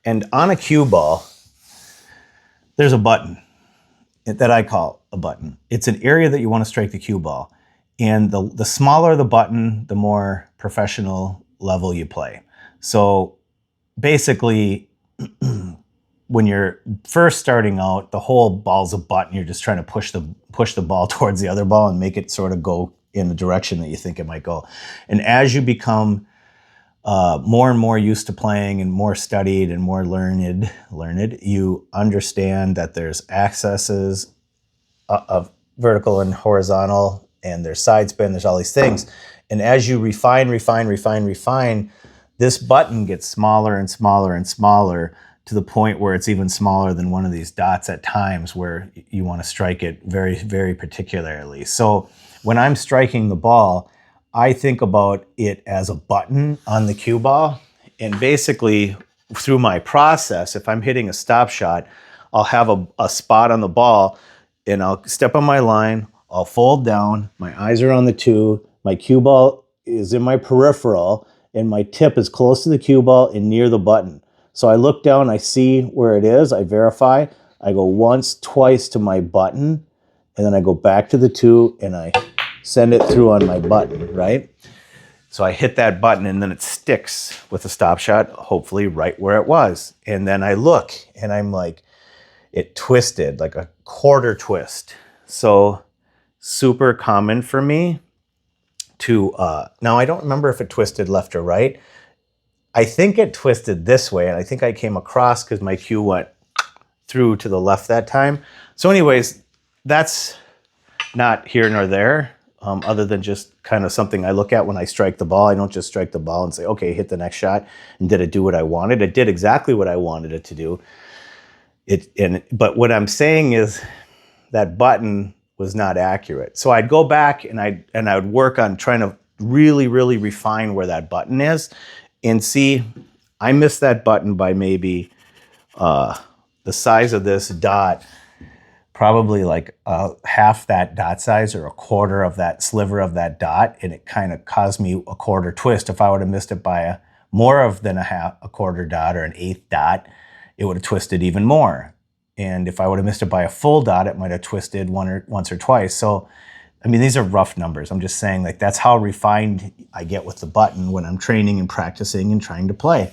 And on a cue ball, there's a button that I call a button. It's an area that you want to strike the cue ball. And the smaller the button, the more professional level you play. So basically, when you're first starting out, the whole ball's a button. You're just trying to push the ball towards the other ball and make it sort of go in the direction that you think it might go. And as you become more and more used to playing and more studied and more learned, you understand that there's accesses of vertical and horizontal, and there's side spin, there's all these things. And as you refine, this button gets smaller and smaller and smaller to the point where it's even smaller than one of these dots at times, where you want to strike it very, very particularly. So when I'm striking the ball, I think about it as a button on the cue ball. And basically, through my process, if I'm hitting a stop shot, I'll have a spot on the ball, and I'll step on my line, I'll fold down, my eyes are on the two, my cue ball is in my peripheral, and my tip is close to the cue ball and near the button. So I look down, I see where it is, I verify, I go once, twice to my button, and then I go back to the two, and I send it through on my button, right? So I hit that button, and then it sticks with the stop shot, hopefully right where it was. And then I look, and I'm like, it twisted, like a quarter twist. So super common for me to, now I don't remember if it twisted left or right. I think it twisted this way, and I think I came across because my cue went through to the left that time. So anyways, that's not here nor there, other than just kind of something I look at when I strike the ball. I don't just strike the ball and say, okay, hit the next shot, and did it do what I wanted? It did exactly what I wanted it to do. But what I'm saying is that button was not accurate. So I'd go back and I would work on trying to really, really refine where that button is, and see, I missed that button by maybe the size of this dot, probably like half that dot size or a quarter of that sliver of that dot, and it kind of caused me a quarter twist. If I would have missed it by more than a quarter dot or an eighth dot, it would have twisted even more. And if I would have missed it by a full dot, it might have twisted once or twice. So, I mean, these are rough numbers. I'm just saying, like, that's how refined I get with the button when I'm training and practicing and trying to play.